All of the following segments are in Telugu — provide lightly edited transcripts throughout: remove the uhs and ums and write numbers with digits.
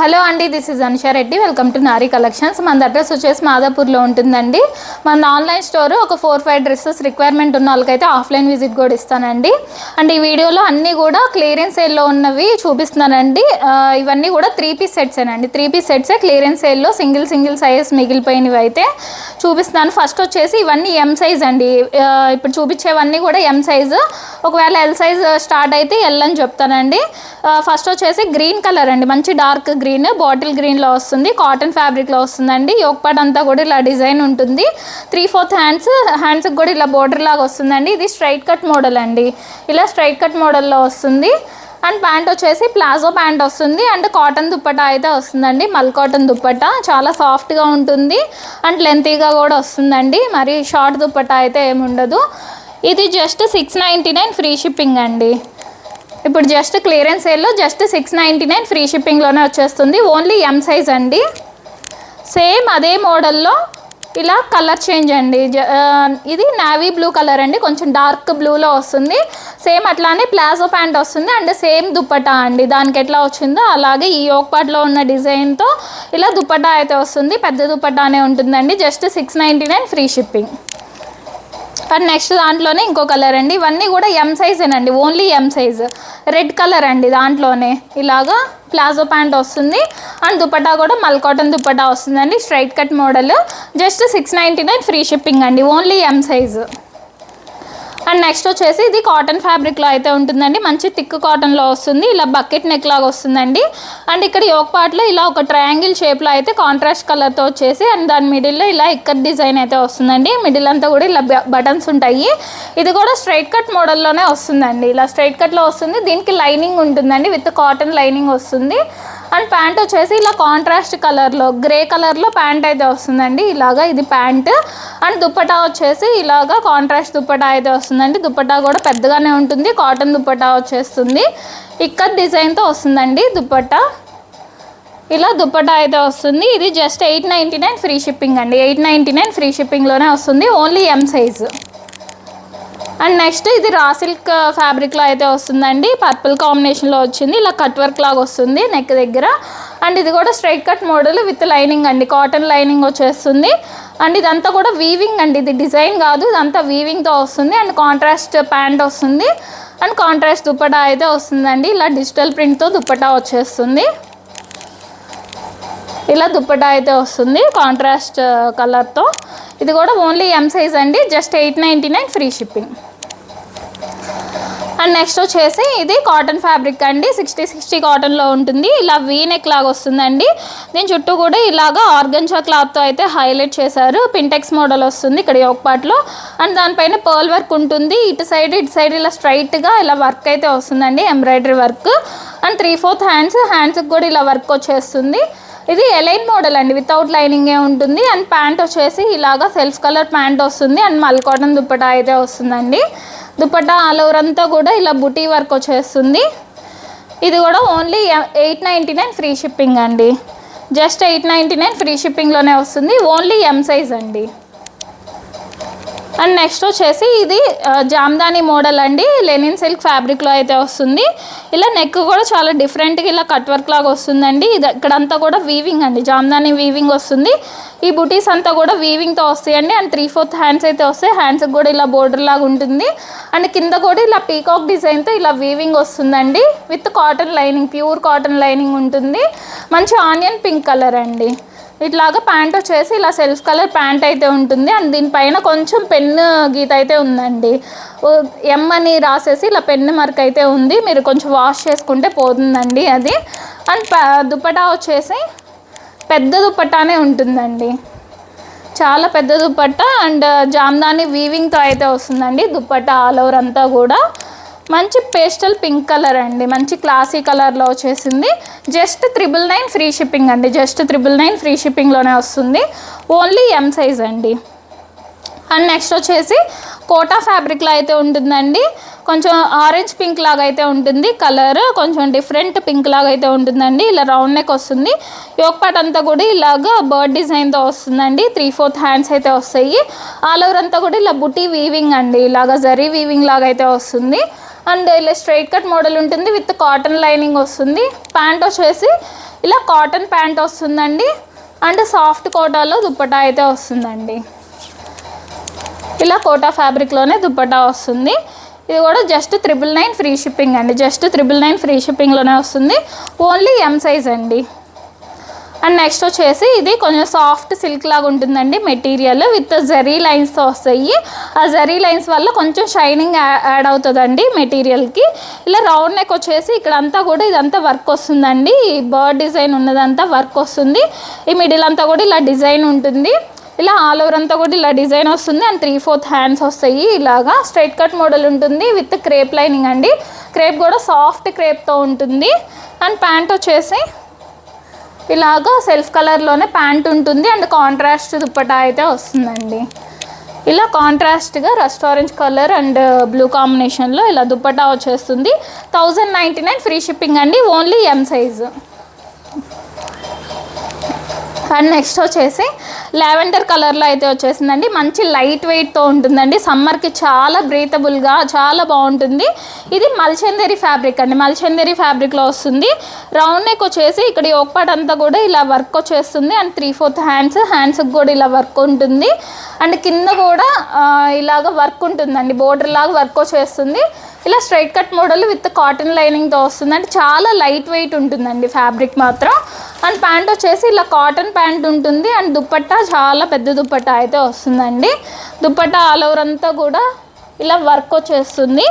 హలో అండి, this is Anusha Reddy. Welcome to Nari collections. మన అడ్రస్ వచ్చేసి మాదాపూర్లో ఉంటుందండి. మన ఆన్లైన్ స్టోర్ ఒక 4-5 డ్రెస్సెస్ రిక్వైర్మెంట్ ఉన్న వాళ్ళకైతే ఆఫ్లైన్ విజిట్ కూడా ఇస్తానండి. అండ్ ఈ వీడియోలో అన్నీ కూడా క్లియరెన్స్ సేల్లో ఉన్నవి చూపిస్తున్నానండి. ఇవన్నీ కూడా 3 పీస్ సెట్సేనండి. 3 పీస్ సెట్సే క్లియరెన్స్ సేల్లో సింగిల్ సైజ్ మిగిలిపోయినవి అయితే చూపిస్తున్నాను. ఫస్ట్ వచ్చేసి ఇవన్నీ ఎం సైజ్ అండి. ఇప్పుడు చూపించేవన్నీ కూడా ఎం సైజు. ఒకవేళ ఎల్ సైజ్ స్టార్ట్ అయితే ఎల్ అని చెప్తానండి. ఫస్ట్ వచ్చేసి గ్రీన్ కలర్ అండి, మంచి డార్క్ గ్రీన్, బాటిల్ గ్రీన్లో వస్తుంది, కాటన్ ఫ్యాబ్రిక్లో వస్తుందండి. యోక్ పార్ట్ అంతా కూడా ఇలా డిజైన్ ఉంటుంది. 3/4 హ్యాండ్స్కి కూడా ఇలా బోర్డర్ లాగా వస్తుందండి. ఇది స్ట్రైట్ కట్ మోడల్ అండి, ఇలా స్ట్రైట్ కట్ మోడల్లో వస్తుంది. అండ్ ప్యాంట్ వచ్చేసి ప్లాజో ప్యాంట్ వస్తుంది. అండ్ కాటన్ దుప్పటా అయితే వస్తుందండి, మల్ కాటన్ దుప్పటా. చాలా సాఫ్ట్గా ఉంటుంది అండ్ లెంతీగా కూడా వస్తుందండి. మరి షార్ట్ దుప్పటా అయితే ఏముండదు. ఇది జస్ట్ 699 ఫ్రీ షిప్పింగ్ అండి. ఇప్పుడు జస్ట్ క్లియరెన్స్ సేల్లో జస్ట్ 699 ఫ్రీ షిప్పింగ్లోనే వచ్చేస్తుంది. ఓన్లీ ఎం సైజ్ అండి. సేమ్ అదే మోడల్లో ఇలా కలర్ చేంజ్ అండి. ఇది నావీ బ్లూ కలర్ అండి, కొంచెం డార్క్ బ్లూలో వస్తుంది. సేమ్ అట్లానే ప్లాజో ప్యాంట్ వస్తుంది అండ్ సేమ్ దుప్పటా అండి. దానికి ఎట్లా వచ్చిందో అలాగే ఈ యోక్ పార్ట్లో ఉన్న డిజైన్తో ఇలా దుప్పటా అయితే వస్తుంది. పెద్ద దుప్పటానే ఉంటుందండి. Just 699 free shipping. And next దాంట్లోనే ఇంకో కలర్ అండి. ఇవన్నీ కూడా ఎం సైజేనండి, only M size. Red colour అండి, దాంట్లోనే ఇలాగా ప్లాజో ప్యాంట్ వస్తుంది అండ్ దుపట్టా కూడా మల్ కాటన్ దుపట్టా వస్తుందండి. Straight cut model. Just 699 free shipping అండి, only M size. And next వచ్చేసి ఇది కాటన్ ఫ్యాబ్రిక్లో అయితే ఉంటుందండి. మంచి థిక్ కాటన్లో వస్తుంది. ఇలా బకెట్ నెక్ లాగా వస్తుందండి. అండ్ ఇక్కడ యోక్ పార్ట్లో ఇలా ఒక ట్రయాంగిల్ షేప్లో అయితే కాంట్రాస్ట్ కలర్తో వచ్చేసి అండ్ దాని మిడిల్లో ఇలా ఇక్కత్ డిజైన్ అయితే వస్తుందండి. మిడిల్ అంతా కూడా ఇలా బటన్స్ ఉంటాయి. ఇది కూడా స్ట్రైట్ కట్ మోడల్లోనే వస్తుందండి. ఇలా స్ట్రైట్ కట్లో వస్తుంది. దీనికి లైనింగ్ ఉంటుందండి, విత్ కాటన్ లైనింగ్ వస్తుంది. అండ్ ప్యాంట్ వచ్చేసి ఇలా కాంట్రాస్ట్ కలర్లో గ్రే కలర్లో ప్యాంట్ అయితే వస్తుందండి. ఇలాగా ఇది ప్యాంట్. అండ్ దుప్పటా వచ్చేసి ఇలాగా కాంట్రాస్ట్ దుప్పటా అయితే వస్తుందండి. దుప్పటా కూడా పెద్దగానే ఉంటుంది. కాటన్ దుప్పటా వచ్చేస్తుంది. ఇక్కత్ డిజైన్తో వస్తుందండి దుప్పటా. ఇలా దుప్పటా అయితే వస్తుంది. ఇది జస్ట్ 899 ఫ్రీ షిప్పింగ్ అండి. 899 ఫ్రీ షిప్పింగ్లోనే వస్తుంది, only M size. And next ఇది రా సిల్క్ ఫ్యాబ్రిక్లో అయితే వస్తుందండి. పర్పుల్ కాంబినేషన్లో వచ్చింది. ఇలా కట్ వర్క్ లాగా వస్తుంది నెక్ దగ్గర. అండ్ ఇది కూడా straight cut model with lining అండి, కాటన్ లైనింగ్ వచ్చేస్తుంది. అండ్ ఇదంతా కూడా వీవింగ్ అండి, ఇది డిజైన్ కాదు, ఇదంతా వీవింగ్తో వస్తుంది. అండ్ కాంట్రాస్ట్ ప్యాంట్ వస్తుంది అండ్ కాంట్రాస్ట్ దుప్పటా అయితే వస్తుందండి. ఇలా డిజిటల్ ప్రింట్తో దుప్పటా వచ్చేస్తుంది. ఇలా దుప్పటా అయితే వస్తుంది కాంట్రాస్ట్ కలర్తో. ఇది కూడా ఓన్లీ ఎం సైజ్ అండి. Just 899 free shipping. And next వచ్చేసి ఇది కాటన్ ఫ్యాబ్రిక్ అండి. 60 కాటన్లో ఉంటుంది. ఇలా వీ నెక్ లాగా వస్తుందండి. దీని చుట్టూ కూడా ఇలాగా ఆర్గంజా క్లాత్తో అయితే హైలైట్ చేశారు. పింటెక్స్ మోడల్ వస్తుంది ఇక్కడ యోక్ పార్ట్లో. అండ్ దానిపైన పర్ల్ వర్క్ ఉంటుంది. ఇటు సైడ్ ఇలా స్ట్రైట్గా ఇలా వర్క్ అయితే వస్తుందండి, ఎంబ్రాయిడరీ వర్క్. అండ్ 3/4 హ్యాండ్స్కి కూడా ఇలా వర్క్ వచ్చేస్తుంది. ఇది ఎలైన్ మోడల్ అండి, వితౌట్ లైనింగే ఉంటుంది. అండ్ ప్యాంట్ వచ్చేసి ఇలాగా సెల్ఫ్ కలర్ ప్యాంట్ వస్తుంది. అండ్ మల్ కాటన్ దుప్పటా అయితే వస్తుందండి. దుప్పటా ఆల్ ఓవర్ అంతా కూడా ఇలా బుటీ వర్క్ వచ్చేస్తుంది. ఇది కూడా ఓన్లీ 899 ఫ్రీ షిప్పింగ్ అండి. జస్ట్ 899 ఫ్రీ షిప్పింగ్లోనే వస్తుంది, ఓన్లీ ఎం సైజ్ అండి. అండ్ నెక్స్ట్ వచ్చేసి ఇది జామ్దాని మోడల్ అండి, లెనిన్ సిల్క్ ఫ్యాబ్రిక్లో అయితే వస్తుంది. ఇలా నెక్ కూడా చాలా డిఫరెంట్గా ఇలా కట్ వర్క్ లాగా వస్తుందండి. ఇది ఇక్కడంతా కూడా వీవింగ్ అండి, జామ్దాని వీవింగ్ వస్తుంది. ఈ బుటీస్ అంతా కూడా వీవింగ్తో వస్తాయండి. అండ్ 3/4 హ్యాండ్స్ అయితే వస్తాయి. హ్యాండ్స్కి కూడా ఇలా బోర్డర్ లాగా ఉంటుంది. అండ్ కింద కూడా ఇలా పీకాక్ డిజైన్తో ఇలా వీవింగ్ వస్తుందండి, with cotton lining, pure cotton lining ఉంటుంది. మంచి ఆనియన్ పింక్ కలర్ అండి. ఇట్లాగా ప్యాంట్ వచ్చేసి ఇలా సెల్ఫ్ కలర్ ప్యాంట్ అయితే ఉంటుంది. అండ్ దీనిపైన కొంచెం పెన్ను గీత అయితే ఉందండి, ఎం అని రాసేసి ఇలా పెన్ను మార్క్ అయితే ఉంది. మీరు కొంచెం వాష్ చేసుకుంటే పోతుందండి అది. అండ్ దుప్పటా వచ్చేసి పెద్ద దుప్పటానే ఉంటుందండి, చాలా పెద్ద దుప్పట్టా. అండ్ జామ్దాని వీవింగ్తో అయితే వస్తుందండి దుప్పటా ఆల్ ఓవర్ అంతా కూడా. మంచి పేస్టల్ పింక్ కలర్ అండి, మంచి క్లాసీ కలర్లో వచ్చేసింది. జస్ట్ 999 ఫ్రీ షిప్పింగ్ అండి. జస్ట్ 999 ఫ్రీ షిప్పింగ్లోనే వస్తుంది, ఓన్లీ ఎం సైజ్ అండి. అండ్ నెక్స్ట్ వచ్చేసి కోటా ఫ్యాబ్రిక్లో అయితే ఉంటుందండి. కొంచెం ఆరెంజ్ పింక్ లాగా అయితే ఉంటుంది కలర్, కొంచెం డిఫరెంట్ పింక్ లాగా అయితే ఉంటుందండి. ఇలా రౌండ్ నెక్ వస్తుంది. యోక్ పార్ట్ అంతా కూడా ఇలాగా బర్డ్ డిజైన్తో వస్తుందండి. 3/4 హ్యాండ్స్ అయితే వస్తాయి. ఆల్ ఓవర్ అంతా కూడా ఇలా బుటీ వీవింగ్ అండి, ఇలాగా జరీ వీవింగ్ లాగా అయితే వస్తుంది. అండ్ ఇలా స్ట్రైట్ కట్ మోడల్ ఉంటుంది విత్ కాటన్ లైనింగ్ వస్తుంది. ప్యాంట్ వచ్చేసి ఇలా కాటన్ ప్యాంట్ వస్తుందండి. అండ్ సాఫ్ట్ కోటాలో దుప్పటా అయితే వస్తుందండి. ఇలా కోటా ఫ్యాబ్రిక్లోనే దుప్పటా వస్తుంది. ఇది కూడా జస్ట్ 999 ఫ్రీ షిప్పింగ్ అండి. జస్ట్ 999 ఫ్రీ షిప్పింగ్లోనే వస్తుంది. ఓన్లీ ఎం సైజ్ అండి. అండ్ నెక్స్ట్ వచ్చేసి ఇది కొంచెం సాఫ్ట్ సిల్క్ లాగా ఉంటుందండి మెటీరియల్ విత్ జరీ లైన్స్తో వస్తాయి. ఆ జరీ లైన్స్ వల్ల కొంచెం షైనింగ్ యాడ్ అవుతుందండి మెటీరియల్కి. ఇలా రౌండ్ నెక్ వచ్చేసి ఇక్కడ అంతా కూడా ఇదంతా వర్క్ వస్తుందండి. ఈ బర్డ్ డిజైన్ ఉన్నదంతా వర్క్ వస్తుంది. ఈ మిడిల్ అంతా కూడా ఇలా డిజైన్ ఉంటుంది. ఇలా ఆల్ ఓవర్ అంతా కూడా ఇలా డిజైన్ వస్తుంది. అండ్ 3/4 హ్యాండ్స్ వస్తాయి. ఇలాగా స్ట్రైట్ కట్ మోడల్ ఉంటుంది విత్ క్రేప్ లైనింగ్ అండి. క్రేప్ కూడా సాఫ్ట్ క్రేప్తో ఉంటుంది. అండ్ ప్యాంట్ వచ్చేసి ఇలాగా సెల్ఫ్ కలర్లోనే ప్యాంట్ ఉంటుంది. అండ్ కాంట్రాస్ట్ దుప్పటా అయితే వస్తుందండి. ఇలా కాంట్రాస్ట్గా rust orange colour and blue కాంబినేషన్లో ఇలా దుప్పటా వచ్చేస్తుంది. 1099 ఫ్రీ షిప్పింగ్ అండి. Only M size. And next వచ్చేసి లావెండర్ కలర్లో అయితే వచ్చేసిందండి. మంచి లైట్ వెయిట్తో ఉంటుందండి. సమ్మర్కి చాలా బ్రీతబుల్గా చాలా బాగుంటుంది. ఇది మల్చందేరి ఫ్యాబ్రిక్ అండి. మల్చందేరి ఫ్యాబ్రిక్లో వస్తుంది. రౌండ్ నెక్ వచ్చేసి ఇక్కడ యోక్ పార్ట్ అంతా కూడా ఇలా వర్క్ వచ్చేస్తుంది. అండ్ 3/4 హ్యాండ్స్కి కూడా ఇలా వర్క్ ఉంటుంది. అండ్ కింద కూడా ఇలాగ వర్క్ ఉంటుందండి. బోర్డర్ లాగా వర్క్ వచ్చేస్తుంది. ఇలా straight cut model with cotton లైనింగ్తో వస్తుంది. అంటే చాలా లైట్ వెయిట్ ఉంటుందండి ఫ్యాబ్రిక్ మాత్రం. అండ్ ప్యాంట్ వచ్చేసి ఇలా కాటన్ ప్యాంట్ ఉంటుంది. అండ్ దుప్పట్టా చాలా పెద్ద దుప్పట్టా అయితే వస్తుందండి. దుప్పట్టా ఆల్ ఓవర్ అంతా కూడా ఇలా వర్క్ వచ్చేస్తుంది.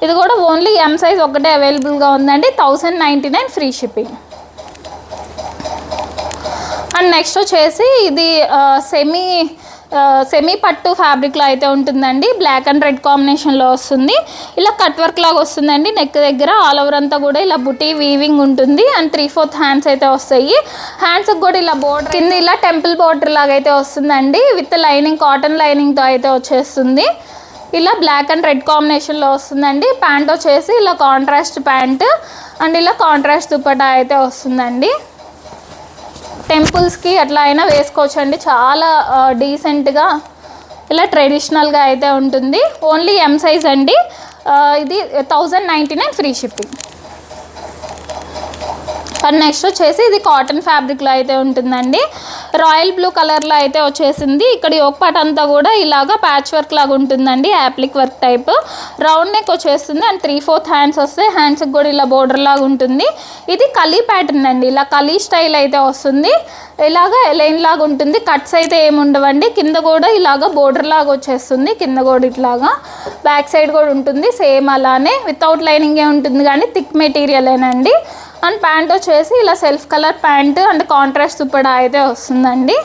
ఇది కూడా ఓన్లీ ఎం సైజ్ ఒకటే అవైలబుల్గా ఉందండి. 1099 ఫ్రీ షిప్పింగ్. అండ్ నెక్స్ట్ వచ్చేసి ఇది సెమీ పట్టు ఫ్యాబ్రిక్లో అయితే ఉంటుందండి. బ్లాక్ అండ్ రెడ్ కాంబినేషన్లో వస్తుంది. ఇలా కట్ వర్క్ లాగా వస్తుందండి. నెక్ దగ్గర ఆల్ ఓవర్ అంతా కూడా ఇలా బుటీ వీవింగ్ ఉంటుంది. అండ్ 3/4 హ్యాండ్స్ అయితే వస్తాయి. హ్యాండ్స్కి కూడా ఇలా బోర్డర్ కింద ఇలా టెంపుల్ బోర్డర్ లాగా అయితే వస్తుందండి. విత్ లైనింగ్ కాటన్ లైనింగ్తో అయితే వచ్చేస్తుంది. ఇలా బ్లాక్ అండ్ రెడ్ కాంబినేషన్లో వస్తుందండి. ప్యాంట్ వచ్చేసి ఇలా కాంట్రాస్ట్ ప్యాంట్ అండ్ ఇలా కాంట్రాస్ట్ దుప్పటా అయితే వస్తుందండి. టెంపుల్స్కి అట్లా అయినా వేసుకోవచ్చు అండి. చాలా డీసెంట్గా ఇలా ట్రెడిషనల్గా అయితే ఉంటుంది. ఓన్లీ ఎం సైజ్ అండి. ఇది 1099 ఫ్రీ షిప్పింగ్. అండ్ నెక్స్ట్ వచ్చేసి ఇది కాటన్ ఫ్యాబ్రిక్లో అయితే ఉంటుందండి. రాయల్ బ్లూ కలర్లో అయితే వచ్చేసింది. ఇక్కడ యోక్ పార్ట్ అంతా కూడా ఇలాగా ప్యాచ్ వర్క్ లాగా ఉంటుందండి. Appliqué work type. Round neck వచ్చేస్తుంది. అండ్ 3/4 హ్యాండ్స్ వస్తాయి. హ్యాండ్స్కి కూడా ఇలా బోర్డర్ లాగా ఉంటుంది. ఇది కలీ ప్యాటర్న్ అండి. ఇలా కలీ స్టైల్ అయితే వస్తుంది. ఇలాగా లైన్ లాగా ఉంటుంది. కట్స్ అయితే ఏమి ఉండవండి. కింద కూడా ఇలాగా బోర్డర్ లాగా వచ్చేస్తుంది. కింద కూడా ఇట్లాగా బ్యాక్ సైడ్ కూడా ఉంటుంది. సేమ్ అలానే వితౌట్ లైనింగే ఉంటుంది కానీ థిక్ మెటీరియలేనండి. అండ్ ప్యాంట్ వచ్చేసి ఇలా self colour pant and contrast dupatta అయితే వస్తుందండి.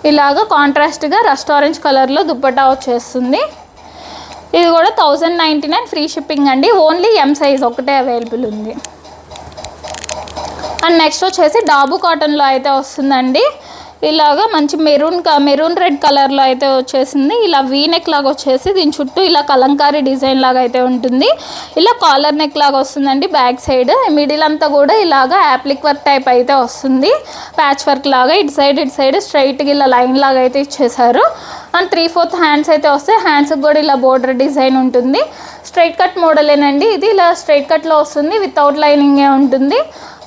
ఇలాగ కాంట్రాస్ట్గా రస్ట్ ఆరెంజ్ కలర్లో దుప్పటా వచ్చేస్తుంది. ఇది కూడా 1099 ఫ్రీ షిప్పింగ్ అండి. ఓన్లీ ఎం సైజ్ ఒకటే అవైలబుల్ ఉంది. అండ్ నెక్స్ట్ వచ్చేసి డాబు కాటన్లో అయితే వస్తుందండి. ఇలాగా మంచి మెరూన్ రెడ్ కలర్లో అయితే వచ్చేసింది. ఇలా వీ నెక్ లాగా వచ్చేసి దీని చుట్టూ ఇలా కలంకారీ డిజైన్ లాగా అయితే ఉంటుంది. ఇలా కాలర్ నెక్ లాగా వస్తుందండి బ్యాక్ సైడ్. మిడిల్ అంతా కూడా ఇలాగా యాప్లిక్ వర్క్ టైప్ అయితే వస్తుంది. ప్యాచ్ వర్క్ లాగా ఇటు సైడ్ స్ట్రైట్గా ఇలా లైన్ లాగా అయితే ఇచ్చేసారు. అండ్ 3/4 హ్యాండ్స్ అయితే వస్తాయి. హ్యాండ్స్కి కూడా ఇలా బోర్డర్ డిజైన్ ఉంటుంది. స్ట్రైట్ కట్ మోడలేనండి. ఇది ఇలా స్ట్రైట్ కట్లో వస్తుంది. వితౌట్ లైనింగే ఉంటుంది.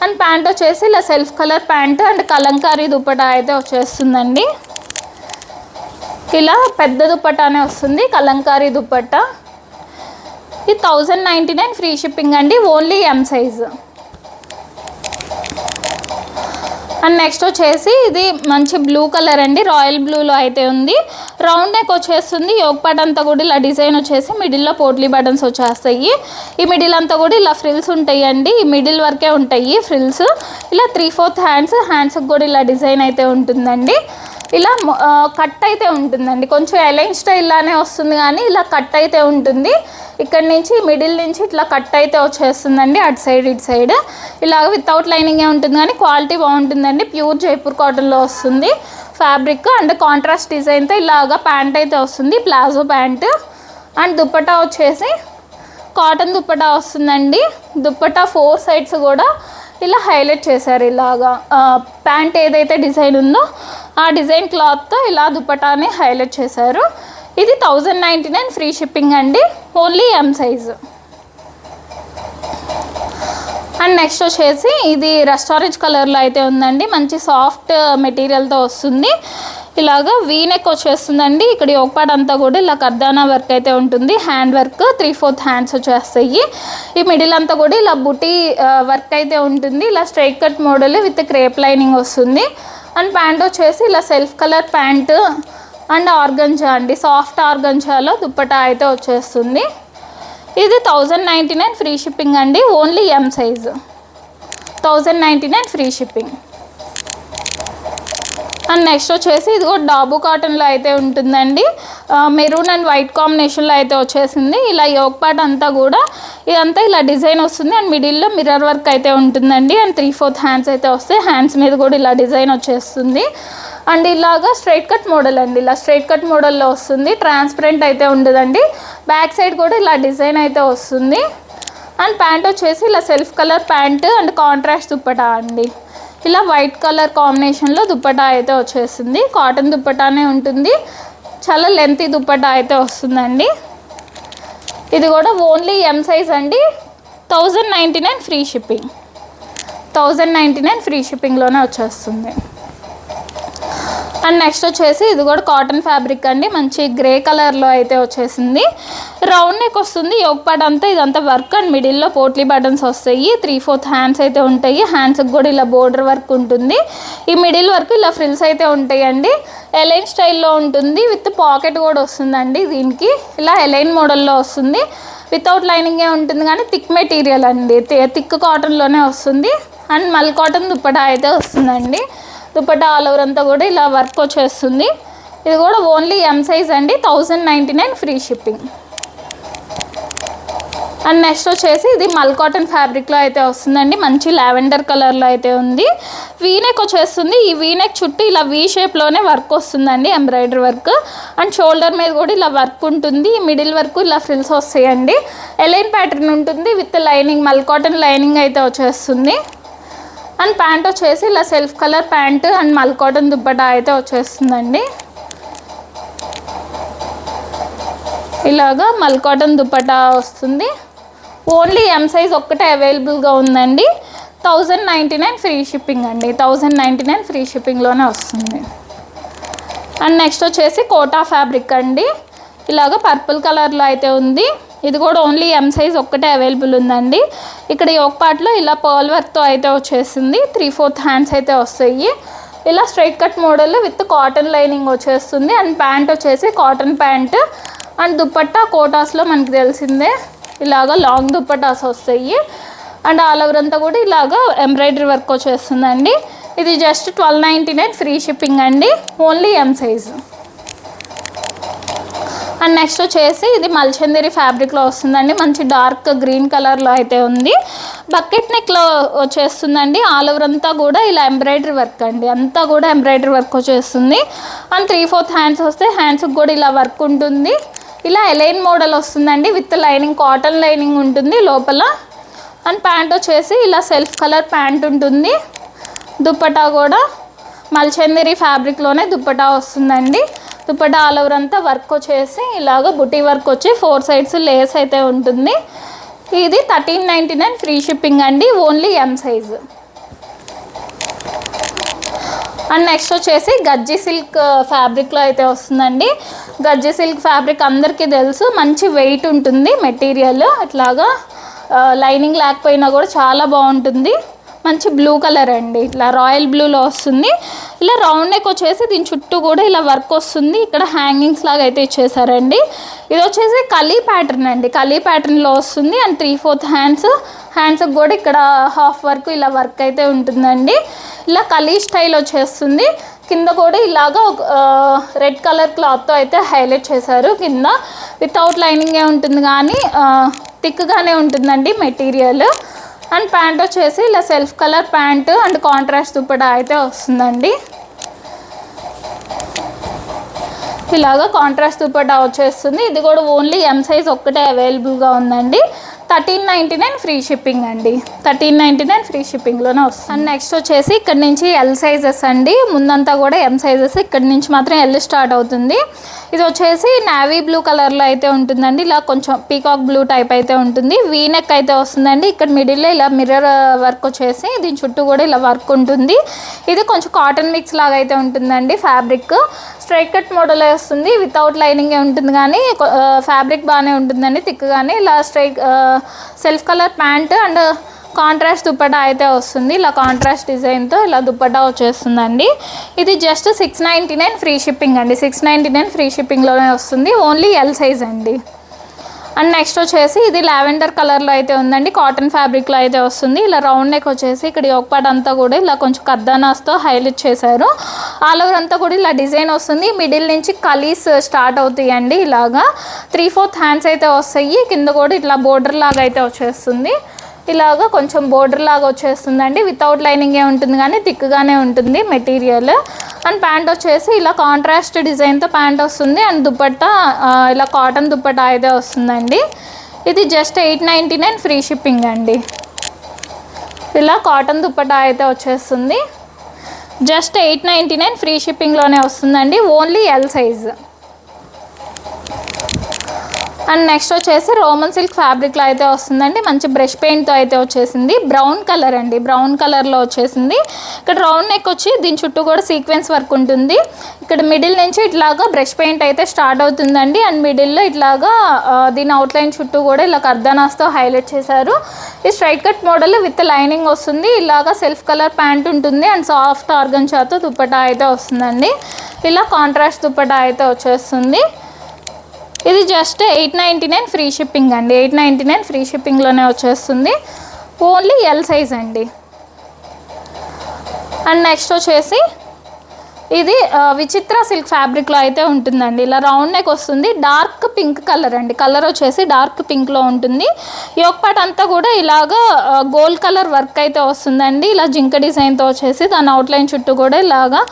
అండ్ ప్యాంట్ వచ్చేసి ఇలా self colour pant and Kalamkari dupatta అయితే వచ్చేస్తుందండి. ఇలా పెద్ద దుప్పటానే వస్తుంది కలంకారీ దుప్పటా. ఇది 1099 ఫ్రీ షిప్పింగ్ అండి. Only M size. And next వచ్చేసి ఇది మంచి బ్లూ కలర్ అండి. రాయల్ బ్లూలో అయితే ఉంది. రౌండ్ నెక్ వచ్చేస్తుంది. యోక్ పార్ట్ అంతా కూడా ఇలా డిజైన్ వచ్చేసి మిడిల్లో పోట్లీ బటన్స్ వచ్చేస్తాయి. ఈ మిడిల్ అంతా కూడా ఇలా ఫ్రిల్స్ ఉంటాయి అండి. ఈ మిడిల్ వరకే ఉంటాయి ఫ్రిల్స్. ఇలా 3/4 హ్యాండ్స్కి కూడా ఇలా డిజైన్ అయితే ఉంటుందండి. ఇలా కట్ అయితే ఉంటుందండి. కొంచెం ఎలైన్ స్టైల్లానే వస్తుంది కానీ ఇలా కట్ అయితే ఉంటుంది. ఇక్కడ నుంచి మిడిల్ నుంచి ఇట్లా కట్ అయితే వచ్చేస్తుందండి. అటు సైడ్ ఇటు సైడ్ ఇలాగ వితౌట్ లైనింగే ఉంటుంది కానీ క్వాలిటీ బాగుంటుందండి. ప్యూర్ జైపూర్ కాటన్లో వస్తుంది ఫ్యాబ్రిక్. అండ్ కాంట్రాస్ట్ డిజైన్తో ఇలాగా ప్యాంట్ అయితే వస్తుంది. Palazzo pant. అండ్ దుప్పటా వచ్చేసి కాటన్ దుప్పటా వస్తుందండి. దుప్పటా 4 సైడ్స్ కూడా ఇలా హైలైట్ చేశారు. ఇలాగా ప్యాంట్ ఏదైతే డిజైన్ ఉందో ఆ డిజైన్ క్లాత్తో ఇలా దుప్పటాని హైలైట్ చేశారు. ఇది 1099 ఫ్రీ షిప్పింగ్ అండి. Only M size. And next వచ్చేసి ఇది రెస్టారెంట్ కలర్లో అయితే ఉందండి, మంచి సాఫ్ట్ మెటీరియల్తో వస్తుంది. ఇలాగా వీనెక్ వచ్చేస్తుందండి. ఇక్కడ యోగపాట్ అంతా కూడా ఇలా కర్దానా వర్క్ అయితే ఉంటుంది, హ్యాండ్ వర్క్ 3/4 హ్యాండ్స్ వచ్చేస్తాయి. ఈ మిడిల్ అంతా కూడా ఇలా బుటీ వర్క్ అయితే ఉంటుంది. ఇలా straight cut model with crepe lining వస్తుంది. అండ్ ప్యాంట్ వచ్చేసి ఇలా self colour pant and organza అండి, సాఫ్ట్ ఆర్గంజాలో దుప్పటా అయితే వచ్చేస్తుంది. ఇది 1099 ఫ్రీ షిప్పింగ్ అండి, only M size 1099 free shipping. And next వచ్చేసి ఇది కూడా డాబు కాటన్లో అయితే ఉంటుందండి, మెరూన్ అండ్ వైట్ కాంబినేషన్లో అయితే వచ్చేసింది. ఇలా యోగపాట్ అంతా కూడా ఇదంతా ఇలా డిజైన్ వస్తుంది. అండ్ మిడిల్లో మిర్రర్ వర్క్ అయితే ఉంటుందండి. అండ్ 3/4 హ్యాండ్స్ అయితే వస్తాయి, హ్యాండ్స్ మీద కూడా ఇలా డిజైన్ వచ్చేస్తుంది. అండ్ ఇలాగా స్ట్రైట్ కట్ మోడల్ అండి, ఇలా స్ట్రైట్ కట్ మోడల్లో వస్తుంది, ట్రాన్స్పరెంట్ అయితే ఉండదండి. బ్యాక్ సైడ్ కూడా ఇలా డిజైన్ అయితే వస్తుంది. అండ్ ప్యాంట్ వచ్చేసి ఇలా self colour pant and contrast dupatta అండి, ఇలా వైట్ కలర్ కాంబినేషన్లో దుప్పటా అయితే వచ్చేస్తుంది. కాటన్ దుప్పటానే ఉంటుంది, చాలా లెంతీ దుప్పటా అయితే వస్తుందండి. ఇది కూడా ఓన్లీ ఎం సైజ్ అండి, 1099 ఫ్రీ షిప్పింగ్, 1099 ఫ్రీ షిప్పింగ్లోనే వచ్చేస్తుంది. అండ్ నెక్స్ట్ వచ్చేసి ఇది కూడా కాటన్ ఫ్యాబ్రిక్ అండి, మంచి గ్రే కలర్లో అయితే వచ్చేసింది. రౌండ్ నెక్ వస్తుంది, యోగపాట్ అంతా ఇదంతా వర్క్. అండ్ మిడిల్లో పోట్లీ బటన్స్ వస్తాయి, 3/4 హ్యాండ్స్ అయితే ఉంటాయి. హ్యాండ్స్కి కూడా ఇలా బోర్డర్ వర్క్ ఉంటుంది. ఈ మిడిల్ వర్క్ ఇలా ఫ్రిల్స్ అయితే ఉంటాయండి. ఎలైన్ స్టైల్లో ఉంటుంది, విత్ పాకెట్ కూడా వస్తుందండి. దీనికి ఇలా ఎలైన్ మోడల్లో వస్తుంది, వితౌట్ లైనింగే ఉంటుంది కానీ థిక్ మెటీరియల్ అండి, థిక్ కాటన్లోనే వస్తుంది. అండ్ మల్ కాటన్ దుప్పటా అయితే వస్తుందండి. దుప్పటా ఆల్ ఓవర్ అంతా కూడా ఇలా వర్క్ వచ్చేస్తుంది. ఇది కూడా ఓన్లీ ఎం సైజ్ అండి, 1099 ఫ్రీ షిప్పింగ్. అండ్ నెక్స్ట్ వచ్చేసి ఇది మల్ కాటన్ ఫ్యాబ్రిక్లో అయితే వస్తుందండి, మంచి లావెండర్ కలర్లో అయితే ఉంది. వీనెక్ వచ్చేస్తుంది, ఈ వీనెక్ చుట్టూ ఇలా వీ షేప్లోనే వర్క్ వస్తుందండి, ఎంబ్రాయిడరీ వర్క్. అండ్ షోల్డర్ మీద కూడా ఇలా వర్క్ ఉంటుంది, మిడిల్ వరకు ఇలా ఫ్రిల్స్ వస్తాయండి. ఎలైన్ ప్యాటర్న్ ఉంటుంది విత్ లైనింగ్, మల్ కాటన్ లైనింగ్ అయితే వచ్చేస్తుంది. అండ్ ప్యాంట్ వచ్చేసి ఇలా సెల్ఫ్ కలర్ ప్యాంటు అండ్ మల్ కాటన్ దుప్పటా అయితే వచ్చేస్తుందండి. ఇలాగా మల్ కాటన్ దుప్పటా వస్తుంది, ఓన్లీ ఎం సైజ్ ఒక్కటే అవైలబుల్గా ఉందండి, 1099 ఫ్రీ షిప్పింగ్ అండి, 1099 ఫ్రీ షిప్పింగ్లోనే వస్తుంది. అండ్ నెక్స్ట్ వచ్చేసి కోటా ఫ్యాబ్రిక్ అండి, ఇలాగ పర్పుల్ కలర్లో అయితే ఉంది. ఇది కూడా ఓన్లీ ఎం సైజ్ ఒక్కటే అవైలబుల్ ఉందండి. ఇక్కడ యోగపాట్లో ఇలా పర్ల్ వర్క్తో అయితే వచ్చేసింది, 3/4 హ్యాండ్స్ అయితే వస్తాయి. ఇలా straight cut model with cotton lining వచ్చేస్తుంది. అండ్ ప్యాంట్ వచ్చేసి కాటన్ ప్యాంట్. అండ్ దుప్పట్టా కోటాస్లో మనకి తెలిసిందే ఇలాగ లాంగ్ దుప్పటాస్ వస్తాయి. అండ్ ఆల్ ఓవర్ అంతా కూడా ఇలాగ ఎంబ్రాయిడరీ వర్క్ వచ్చేస్తుందండి. ఇది జస్ట్ 1299 ఫ్రీ షిప్పింగ్ అండి, only M size. And next వచ్చేసి ఇది మల్చందేరి ఫ్యాబ్రిక్లో వస్తుందండి, మంచి డార్క్ గ్రీన్ కలర్లో అయితే ఉంది. బకెట్ నెక్లో వచ్చేస్తుందండి, ఆల్ ఓవర్ అంతా కూడా ఇలా ఎంబ్రాయిడరీ వర్క్ అండి, అంతా కూడా ఎంబ్రాయిడరీ వర్క్ వచ్చేస్తుంది. అండ్ 3/4 హ్యాండ్స్ వస్తే హ్యాండ్స్కి కూడా ఇలా వర్క్ ఉంటుంది. ఇలా ఎలైన్ మోడల్ వస్తుందండి, విత్ లైనింగ్, కాటన్ లైనింగ్ ఉంటుంది లోపల. అండ్ ప్యాంట్ వచ్చేసి ఇలా సెల్ఫ్ కలర్ ప్యాంట్ ఉంటుంది. దుప్పటా కూడా మల్చందేరి ఫ్యాబ్రిక్లోనే దుప్పటా వస్తుందండి. దుప్పటా ఆల్ ఓవర్ అంతా వర్క్ వచ్చేసి ఇలాగ బుటీ వర్క్ వచ్చి 4 సైడ్స్ లేస్ అయితే ఉంటుంది. ఇది 1399 ఫ్రీ షిప్పింగ్ అండి, only M size. And next వచ్చేసి గజ్జి సిల్క్ ఫ్యాబ్రిక్లో అయితే వస్తుందండి. గజ్జి సిల్క్ ఫ్యాబ్రిక్ అందరికీ తెలుసు, మంచి వెయిట్ ఉంటుంది మెటీరియల్. అట్లాగా లైనింగ్ లేకపోయినా కూడా చాలా బాగుంటుంది. మంచి బ్లూ కలర్ అండి, ఇట్లా రాయల్ బ్లూలో వస్తుంది. ఇలా రౌండ్ నెక్ వచ్చేసి దీని చుట్టూ కూడా ఇలా వర్క్ వస్తుంది. ఇక్కడ హ్యాంగింగ్స్ లాగా అయితే ఇచ్చేసారండి. ఇది వచ్చేసి కలీ ప్యాటర్న్ అండి, కలీ ప్యాటర్న్లో వస్తుంది. అండ్ 3/4 హ్యాండ్స్కి కూడా ఇక్కడ హాఫ్ వర్క్ ఇలా వర్క్ అయితే ఉంటుందండి. ఇలా కలీ స్టైల్ వచ్చేస్తుంది. కింద కూడా ఇలాగా రెడ్ కలర్ క్లాత్తో అయితే హైలైట్ చేశారు. కింద వితౌట్ లైనింగే ఉంటుంది కానీ థిక్గానే ఉంటుందండి మెటీరియల్. అండ్ ప్యాంట్ వచ్చేసి ఇలా self colour pant and contrast dupatta అయితే వస్తుందండి. ఇలాగా కాంట్రాస్ట్ దుప్పటా వచ్చేస్తుంది. ఇది కూడా ఓన్లీ ఎం సైజ్ ఒక్కటే అవైలబుల్గా ఉందండి, 1399 ఫ్రీ షిప్పింగ్ అండి, 1399 ఫ్రీ షిప్పింగ్లోనే వస్తుంది. అండ్ నెక్స్ట్ వచ్చేసి ఇక్కడ నుంచి ఎల్ సైజెస్ అండి, ముందంతా కూడా ఎం సైజెస్, ఇక్కడ నుంచి మాత్రం ఎల్ స్టార్ట్ అవుతుంది. ఇది వచ్చేసి నావీ బ్లూ కలర్లో అయితే ఉంటుందండి. ఇలా కొంచెం పీకాక్ బ్లూ టైప్ అయితే ఉంటుంది. వీ నెక్ అయితే వస్తుందండి. ఇక్కడ మిడిల్లో ఇలా మిర్రర్ వర్క్ వచ్చేసి దీని చుట్టూ కూడా ఇలా వర్క్ ఉంటుంది. ఇది కొంచెం కాటన్ మిక్స్ లాగా అయితే ఉంటుందండి. ఫ్యాబ్రిక్ స్ట్రైట్ కట్ మోడల్ వస్తుంది. వితౌట్ లైనింగే ఉంటుంది కానీ ఫ్యాబ్రిక్ బాగానే ఉంటుందండి థిక్గానే. ఇలా straight self colour pant and contrast dupatta అయితే వస్తుంది. ఇలా కాంట్రాస్ట్ డిజైన్తో ఇలా దుప్పటా వచ్చేస్తుందండి. ఇది జస్ట్ 699 ఫ్రీ షిప్పింగ్ అండి. 699 ఫ్రీ షిప్పింగ్లోనే వస్తుంది. ఓన్లీ ఎల్ సైజ్ అండి. అండ్ నెక్స్ట్ వచ్చేసి ఇది లావెండర్ కలర్లో అయితే ఉందండి. కాటన్ ఫ్యాబ్రిక్లో అయితే వస్తుంది. ఇలా రౌండ్ నెక్ వచ్చేసి ఇక్కడ యోక్ పార్ట్ అంతా కూడా ఇలా కొంచెం కర్దానాస్తో హైలైట్ చేశారు. ఆల్ ఓవర్ అంతా కూడా ఇలా డిజైన్ వస్తుంది. మిడిల్ నుంచి కలీస్ స్టార్ట్ అవుతాయండి. ఇలాగా 3/4 హ్యాండ్స్ అయితే వస్తాయి. కింద కూడా ఇట్లా బోర్డర్ లాగా అయితే వచ్చేస్తుంది. ఇలాగా కొంచెం బోర్డర్ లాగా వచ్చేస్తుందండి. వితౌట్ లైనింగే ఉంటుంది కానీ థిక్గానే ఉంటుంది మెటీరియల్. అండ్ ప్యాంట్ వచ్చేసి ఇలా కాంట్రాస్ట్ డిజైన్తో ప్యాంట్ వస్తుంది. అండ్ దుపట్టా ఇలా కాటన్ దుపట్టా అయితే వస్తుందండి. ఇది జస్ట్ 899 ఫ్రీ షిప్పింగ్ అండి. ఇలా కాటన్ దుపట్టా అయితే వచ్చేస్తుంది. జస్ట్ 899 ఫ్రీ షిప్పింగ్లోనే వస్తుందండి. Only L size. And next వచ్చేసి రోమన్ సిల్క్ ఫ్యాబ్రిక్లో అయితే వస్తుందండి. మంచి బ్రష్ పెయింట్తో అయితే వచ్చేసింది. బ్రౌన్ కలర్ అండి. బ్రౌన్ కలర్లో వచ్చేసింది. ఇక్కడ రౌండ్ నెక్ వచ్చి దీని చుట్టూ కూడా సీక్వెన్స్ వర్క్ ఉంటుంది. ఇక్కడ మిడిల్ నుంచి ఇట్లాగా బ్రష్ పెయింట్ అయితే స్టార్ట్ అవుతుందండి. అండ్ మిడిల్లో ఇట్లాగా దీని అవుట్లైన్ చుట్టూ కూడా ఇలా కర్దానాస్తో హైలైట్ చేశారు. ఈ straight cut model with lining వస్తుంది. ఇలాగా సెల్ఫ్ కలర్ ప్యాంట్ ఉంటుంది. అండ్ సాఫ్ట్ ఆర్గన్షాతో దుపట్టా అయితే వస్తుందండి. ఇలా కాంట్రాస్ట్ దుపట్టా అయితే వచ్చేస్తుంది. ఇది జస్ట్ 899 ఫ్రీ షిప్పింగ్ అండి. 899 ఫ్రీ షిప్పింగ్లోనే వచ్చేస్తుంది. ఓన్లీ ఎల్ సైజ్ అండి. అండ్ నెక్స్ట్ వచ్చేసి ఇది విచిత్ర సిల్క్ ఫ్యాబ్రిక్లో అయితే ఉంటుందండి. ఇలా రౌండ్ నెక్ వస్తుంది. డార్క్ పింక్ కలర్ అండి. కలర్ వచ్చేసి డార్క్ పింక్లో ఉంటుంది. యోక్ పార్ట్ అంతా కూడా ఇలాగా గోల్డ్ కలర్ వర్క్ అయితే వస్తుందండి. ఇలా జింక డిజైన్తో వచ్చేసి దాని అవుట్లైన్ చుట్టూ కూడా ఇలాగా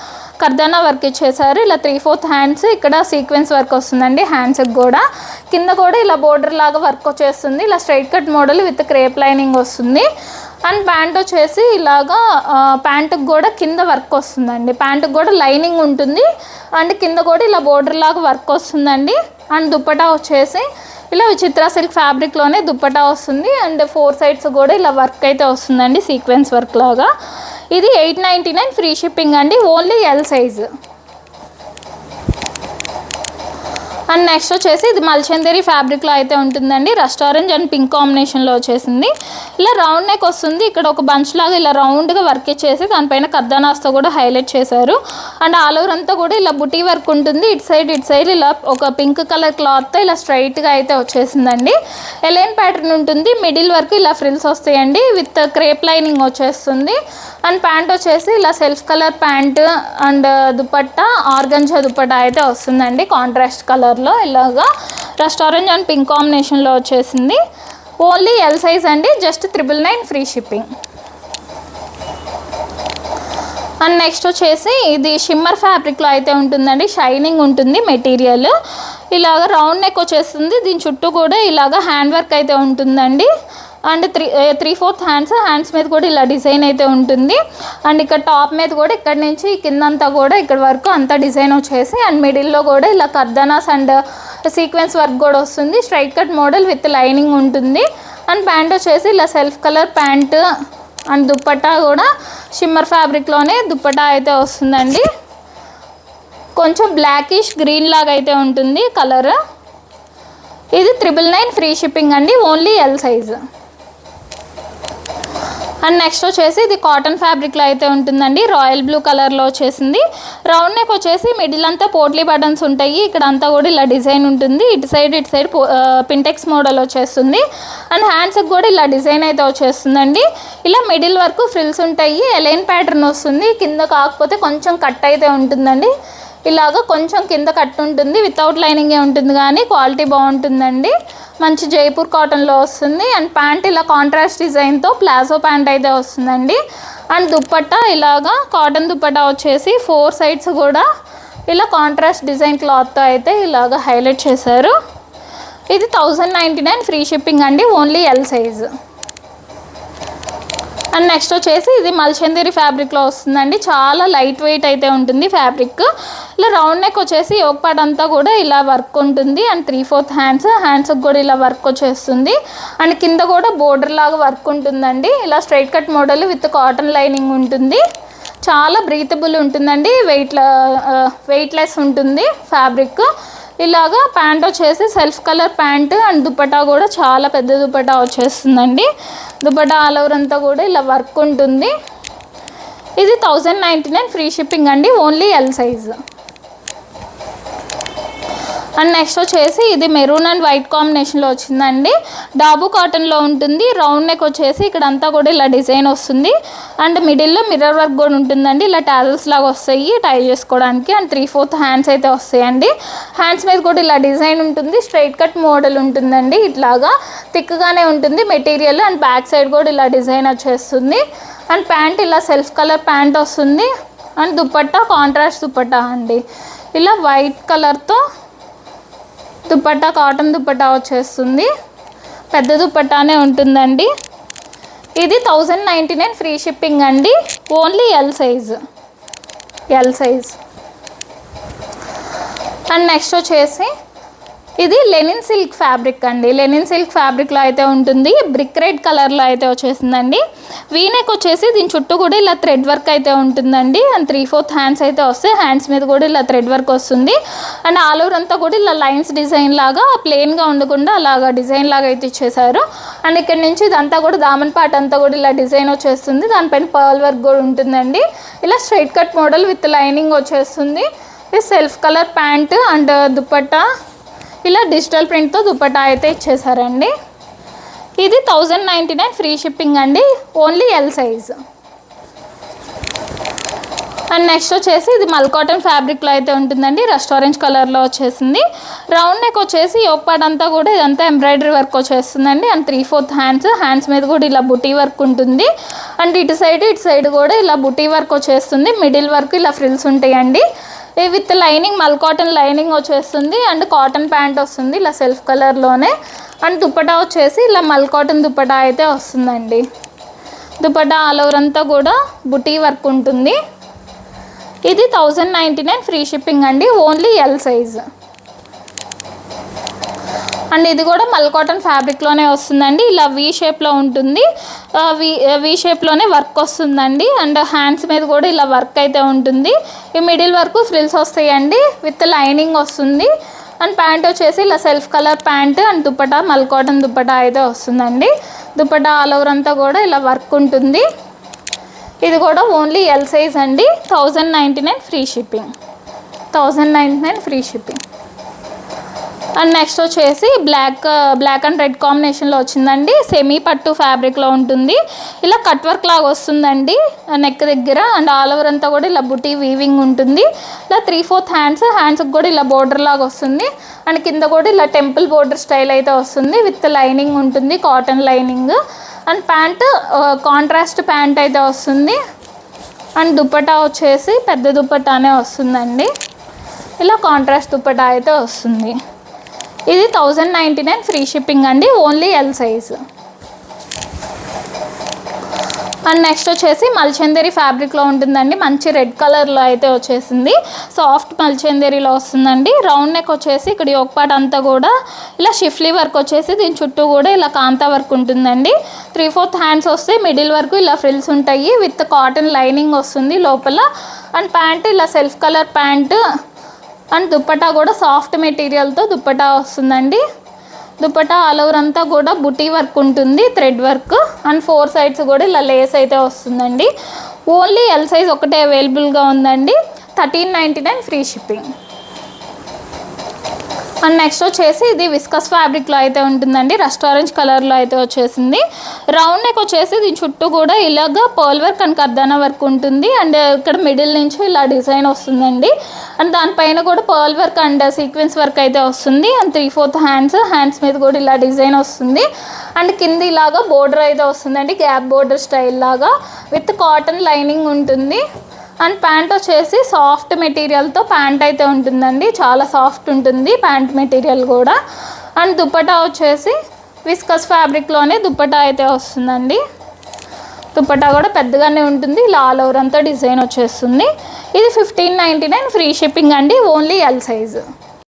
కర్దానా వర్క్ ఇచ్చేసారు. ఇలా 3/4 హ్యాండ్స్ ఇక్కడ సీక్వెన్స్ వర్క్ వస్తుందండి. హ్యాండ్స్కి కూడా కింద కూడా ఇలా బోర్డర్ లాగా వర్క్ వచ్చేస్తుంది. ఇలా straight cut model with crepe lining వస్తుంది. అండ్ ప్యాంట్ వచ్చేసి ఇలాగా ప్యాంటుకి కూడా కింద వర్క్ వస్తుందండి. ప్యాంటుకి కూడా లైనింగ్ ఉంటుంది. అండ్ కింద కూడా ఇలా బోర్డర్ లాగా వర్క్ వస్తుందండి. అండ్ దుప్పటా వచ్చేసి ఇలా విచిత్ర సిల్క్ ఫ్యాబ్రిక్లోనే దుప్పటా వస్తుంది. అండ్ 4 సైడ్స్ కూడా ఇలా వర్క్ అయితే వస్తుందండి సీక్వెన్స్ వర్క్ లాగా. ఇది 899 ఫ్రీ షిప్పింగ్ అండి. Only L size. And next వచ్చేసి ఇది మల్చందేరి ఫ్యాబ్రిక్లో అయితే ఉంటుందండి. రస్ట్ ఆరెంజ్ అండ్ పింక్ కాంబినేషన్లో వచ్చేసింది. ఇలా రౌండ్ నెక్ వస్తుంది. ఇక్కడ ఒక బంచ్ లాగా ఇలా రౌండ్గా వర్క్ ఇచ్చేసి దానిపైన కర్దానాస్తో కూడా హైలైట్ చేశారు. అండ్ ఆల్ ఓవర్ అంతా కూడా ఇలా బుటీ వర్క్ ఉంటుంది. ఇటు సైడ్ ఇలా ఒక పింక్ కలర్ క్లాత్తో ఇలా స్ట్రైట్గా అయితే వచ్చేసిందండి. ఎలైన్ ప్యాటర్న్ ఉంటుంది. మిడిల్ వరకు ఇలా ఫ్రిల్స్ వస్తాయండి. విత్ క్రేప్ లైనింగ్ వచ్చేస్తుంది. అండ్ ప్యాంట్ వచ్చేసి ఇలా self colour pant and dupatta organza dupatta అయితే వస్తుందండి. కాంట్రాస్ట్ కలర్లో ఇలాగా రస్ట్ ఆరెంజ్ అండ్ పింక్ కాంబినేషన్లో వచ్చేసింది. ఓన్లీ ఎల్ సైజ్ అండి. Just 999 free shipping. And next వచ్చేసి ఇది షిమ్మర్ ఫ్యాబ్రిక్లో అయితే ఉంటుందండి. షైనింగ్ ఉంటుంది మెటీరియల్. ఇలాగ రౌండ్ నెక్ వచ్చేస్తుంది. దీని చుట్టూ కూడా ఇలాగ హ్యాండ్ వర్క్ అయితే ఉంటుందండి. అండ్ 3/4 హ్యాండ్స్ మీద కూడా ఇలా డిజైన్ అయితే ఉంటుంది. అండ్ ఇక్కడ టాప్ మీద కూడా ఇక్కడ నుంచి కిందంతా కూడా ఇక్కడ వరకు అంతా డిజైన్ వచ్చేసి అండ్ మిడిల్లో కూడా ఇలా కర్దానాస్ అండ్ సీక్వెన్స్ వర్క్ కూడా వస్తుంది. Straight cut model with lining ఉంటుంది. అండ్ ప్యాంట్ వచ్చేసి ఇలా self colour pant and dupatta కూడా షిమ్మర్ ఫ్యాబ్రిక్లోనే దుప్పట్టా అయితే వస్తుందండి. కొంచెం బ్లాకిష్ గ్రీన్ లాగా అయితే ఉంటుంది కలర్. ఇది 999 ఫ్రీ షిప్పింగ్ అండి. Only L size. And next వచ్చేసి ఇది కాటన్ ఫ్యాబ్రిక్లో అయితే ఉంటుందండి. రాయల్ బ్లూ కలర్లో వచ్చేసింది. రౌండ్ నెక్ వచ్చేసి మిడిల్ అంతా పోట్లీ బటన్స్ ఉంటాయి. ఇక్కడ అంతా కూడా ఇలా డిజైన్ ఉంటుంది. ఇటు సైడ్ పింటెక్స్ మోడల్ వచ్చేస్తుంది. అండ్ హ్యాండ్స్కి కూడా ఇలా డిజైన్ అయితే వచ్చేస్తుందండి. ఇలా మిడిల్ వరకు ఫ్రిల్స్ ఉంటాయి. ఎలైన్ ప్యాటర్న్ వస్తుంది. కింద కాకపోతే కొంచెం కట్ అయితే ఉంటుందండి. ఇలాగ కొంచెం కింద కట్ ఉంటుంది. వితౌట్ లైనింగే ఉంటుంది కానీ క్వాలిటీ బాగుంటుందండి. మంచి జైపూర్ కాటన్లో వస్తుంది. అండ్ ప్యాంట్ ఇలా కాంట్రాస్ట్ డిజైన్తో ప్లాజో ప్యాంట్ అయితే వస్తుందండి. అండ్ దుప్పట్టా ఇలాగా కాటన్ దుప్పట్టా వచ్చేసి 4 సైడ్స్ కూడా ఇలా కాంట్రాస్ట్ డిజైన్ క్లాత్తో అయితే ఇలాగ హైలైట్ చేశారు. ఇది 1099 ఫ్రీ షిప్పింగ్ అండి. Only L size. And next వచ్చేసి ఇది మల్చందేరి ఫ్యాబ్రిక్లో వస్తుందండి. చాలా లైట్ వెయిట్ అయితే ఉంటుంది ఫ్యాబ్రిక్. ఇలా రౌండ్ నెక్ వచ్చేసి యోక్ పార్ట్ అంతా కూడా ఇలా వర్క్ ఉంటుంది. అండ్ 3/4 హ్యాండ్స్కి కూడా ఇలా వర్క్ వచ్చేస్తుంది. అండ్ కింద కూడా బోర్డర్ లాగా వర్క్ ఉంటుందండి. ఇలా straight cut model with cotton lining ఉంటుంది. చాలా బ్రీతబుల్ ఉంటుందండి. వెయిట్లెస్ ఉంటుంది ఫ్యాబ్రిక్. ఇలాగా ప్యాంట్ వచ్చేసి self colour pant and dupatta కూడా చాలా పెద్ద దుపట్టా వచ్చేస్తుందండి. దుపట్టా ఆల్ ఓవర్ అంతా కూడా ఇలా వర్క్ ఉంటుంది. ఇది 1099 ఫ్రీ షిప్పింగ్ అండి, only L size. And next వచ్చేసి ఇది మెరూన్ అండ్ వైట్ కాంబినేషన్లో వచ్చిందండి. డాబు కాటన్లో ఉంటుంది. రౌండ్ నెక్ వచ్చేసి ఇక్కడ అంతా కూడా ఇలా డిజైన్ వస్తుంది. అండ్ మిడిల్లో మిర్రర్ వర్క్ కూడా ఉంటుందండి. ఇలా టాజల్స్ లాగా వస్తాయి టై చేసుకోవడానికి. అండ్ 3/4 హ్యాండ్స్ అయితే వస్తాయండి. హ్యాండ్స్ మీద కూడా ఇలా డిజైన్ ఉంటుంది. స్ట్రైట్ కట్ మోడల్ ఉంటుందండి. ఇట్లాగా థిక్గానే ఉంటుంది మెటీరియల్. అండ్ బ్యాక్ సైడ్ కూడా ఇలా డిజైన్ వచ్చేస్తుంది. అండ్ ప్యాంట్ ఇలా సెల్ఫ్ కలర్ ప్యాంట్ వస్తుంది. అండ్ దుపట్టా కాంట్రాస్ట్ దుపట్టా అండి. ఇలా వైట్ కలర్తో దుపట్టా కాటన్ దుపట్టా వచ్చేస్తుంది. పెద్ద దుపట్టానే ఉంటుందండి. ఇది 1099 ఫ్రీ షిప్పింగ్ అండి, only L size. And next వచ్చేసి ఇది లెనిన్ సిల్క్ ఫ్యాబ్రిక్ అండి. లెనిన్ సిల్క్ ఫ్యాబ్రిక్లో అయితే ఉంటుంది. బ్రిక్ రెడ్ కలర్లో అయితే వచ్చేసిందండి. వీనెక్ వచ్చేసి దీని చుట్టూ కూడా ఇలా థ్రెడ్ వర్క్ అయితే ఉంటుందండి. అండ్ 3/4 హ్యాండ్స్ అయితే వస్తాయి. హ్యాండ్స్ మీద కూడా ఇలా థ్రెడ్ వర్క్ వస్తుంది. అండ్ ఆల్ ఓవర్ అంతా కూడా ఇలా లైన్స్ డిజైన్ లాగా ప్లెయిన్గా ఉండకుండా అలాగా డిజైన్ లాగా అయితే ఇచ్చేసారు. అండ్ ఇక్కడ నుంచి ఇదంతా కూడా దామన్ పార్ట్ అంతా కూడా ఇలా డిజైన్ వచ్చేస్తుంది. దానిపైన పర్ల్ వర్క్ కూడా ఉంటుందండి. ఇలా straight cut model with lining వచ్చేస్తుంది. ఇది self colour pant and dupatta ఇలా డిజిటల్ ప్రింట్తో దుపట్టా అయితే ఇచ్చేసారండి. ఇది 1099 ఫ్రీ షిప్పింగ్ అండి, only L size. And next వచ్చేసి ఇది మల్ కాటన్ ఫ్యాబ్రిక్లో అయితే ఉంటుందండి. రస్ట్ ఆరెంజ్ కలర్లో వచ్చేసింది. రౌండ్ నెక్ వచ్చేసి యోక్ పార్ట్ అంతా కూడా ఇదంతా ఎంబ్రాయిడరీ వర్క్ వచ్చేస్తుందండి. అండ్ 3/4 హ్యాండ్స్ మీద కూడా ఇలా బుటీ వర్క్ ఉంటుంది. అండ్ ఇటు సైడ్ కూడా ఇలా బుటీ వర్క్ వచ్చేస్తుంది. మిడిల్ వర్క్ ఇలా ఫ్రిల్స్ ఉంటాయండి. విత్ లైనింగ్ మల్ కాటన్ లైనింగ్ వచ్చేస్తుంది. అండ్ కాటన్ ప్యాంట్ వస్తుంది ఇలా సెల్ఫ్ కలర్లోనే. అండ్ దుపట్టా వచ్చేసి ఇలా మల్ కాటన్ దుపట్టా అయితే వస్తుందండి. దుపట్టా ఆల్ ఓవర్ అంతా కూడా బుటీ వర్క్ ఉంటుంది. ఇది 1099 ఫ్రీ షిప్పింగ్ అండి, ఓన్లీ ఎల్ సైజ్. అండ్ ఇది కూడా మల్ కాటన్ ఫ్యాబ్రిక్లోనే వస్తుందండి. ఇలా వీ షేప్లో ఉంటుంది. వీ షేప్లోనే వర్క్ వస్తుందండి. అండ్ హ్యాండ్స్ మీద కూడా ఇలా వర్క్ అయితే ఉంటుంది. ఈ మిడిల్ వరకు ఫ్రిల్స్ వస్తాయండి విత్ లైనింగ్ వస్తుంది. అండ్ ప్యాంట్ వచ్చేసి ఇలా self colour pant and dupatta మల్ కాటన్ దుపట్టా అయితే వస్తుందండి. దుపట్టా ఆల్ ఓవర్ అంతా కూడా ఇలా వర్క్ ఉంటుంది. ఇది కూడా ఓన్లీ ఎల్ సైజ్ అండి, 1099 ఫ్రీ షిప్పింగ్. అండ్ నెక్స్ట్ వచ్చేసి బ్లాక్ అండ్ రెడ్ కాంబినేషన్లో వచ్చిందండి. సెమీ పట్టు ఫ్యాబ్రిక్లో ఉంటుంది. ఇలా కట్ వర్క్ లాగా వస్తుందండి నెక్ దగ్గర. అండ్ ఆల్ ఓవర్ అంతా కూడా ఇలా బుటీ వీవింగ్ ఉంటుంది. ఇలా 3/4 హ్యాండ్స్కి కూడా ఇలా బోర్డర్ లాగా వస్తుంది. అండ్ కింద కూడా ఇలా టెంపుల్ బోర్డర్ స్టైల్ అయితే వస్తుంది. విత్ లైనింగ్ ఉంటుంది, cotton lining. And pant contrast pant అయితే వస్తుంది. అండ్ దుపట్టా వచ్చేసి పెద్ద దుపట్టానే వస్తుందండి. ఇలా కాంట్రాస్ట్ దుపట్టా అయితే వస్తుంది. ఇది 1099 ఫ్రీ షిప్పింగ్ అండి, only L size. And next వచ్చేసి మల్చందేరి ఫ్యాబ్రిక్లో ఉంటుందండి. మంచి రెడ్ కలర్లో అయితే వచ్చేసింది. సాఫ్ట్ మల్చందేరిలో వస్తుందండి. రౌండ్ నెక్ వచ్చేసి ఇక్కడ యోక్ పార్ట్ అంతా కూడా ఇలా షిఫ్లీ వర్క్ వచ్చేసి దీని చుట్టూ కూడా ఇలా కాంతా వర్క్ ఉంటుందండి. 3/4 హ్యాండ్స్ వస్తే మిడిల్ వరకు ఇలా ఫ్రిల్స్ ఉంటాయి. విత్ కాటన్ లైనింగ్ వస్తుంది లోపల. అండ్ ప్యాంట్ ఇలా self colour pant. And dupatta కూడా సాఫ్ట్ మెటీరియల్తో దుపట్టా వస్తుందండి. దుపట్టా ఆల్ ఓవర్ అంతా కూడా బుటీ వర్క్ ఉంటుంది, థ్రెడ్ వర్క్. అండ్ 4 సైడ్స్ కూడా ఇలా లేస్ అయితే వస్తుందండి. ఓన్లీ ఎల్ సైజ్ ఒకటే అవైలబుల్గా ఉందండి, 1399 ఫ్రీ షిప్పింగ్. అండ్ నెక్స్ట్ వచ్చేసి ఇది విస్కస్ ఫ్యాబ్రిక్లో అయితే ఉంటుందండి. రస్ట్ ఆరెంజ్ కలర్లో అయితే వచ్చేసింది. రౌండ్ నెక్ వచ్చేసి దీని చుట్టూ కూడా ఇలాగ పర్ల్ వర్క్ అండ్ కర్దానా వర్క్ ఉంటుంది. అండ్ ఇక్కడ మిడిల్ నుంచి ఇలా డిజైన్ వస్తుందండి. అండ్ దానిపైన కూడా pearl work and sequence work అయితే వస్తుంది. అండ్ 3/4 హ్యాండ్స్ మీద కూడా ఇలా డిజైన్ వస్తుంది. అండ్ కింద ఇలాగా బోర్డర్ అయితే వస్తుందండి, గ్యాప్ బోర్డర్ స్టైల్ లాగా విత్ కాటన్ లైనింగ్ ఉంటుంది. అండ్ ప్యాంట్ వచ్చేసి సాఫ్ట్ మెటీరియల్తో ప్యాంట్ అయితే ఉంటుందండి. చాలా సాఫ్ట్ ఉంటుంది ప్యాంట్ మెటీరియల్ కూడా. అండ్ దుపట్టా వచ్చేసి విస్కస్ ఫ్యాబ్రిక్లోనే దుపట్టా అయితే వస్తుందండి. దుపట్టా కూడా పెద్దగానే ఉంటుంది, ఇలా ఆల్ ఓవర్ అంతా డిజైన్ వచ్చేస్తుంది. ఇది 1599 ఫ్రీ షిప్పింగ్ అండి, ఓన్లీ ఎల్ సైజు.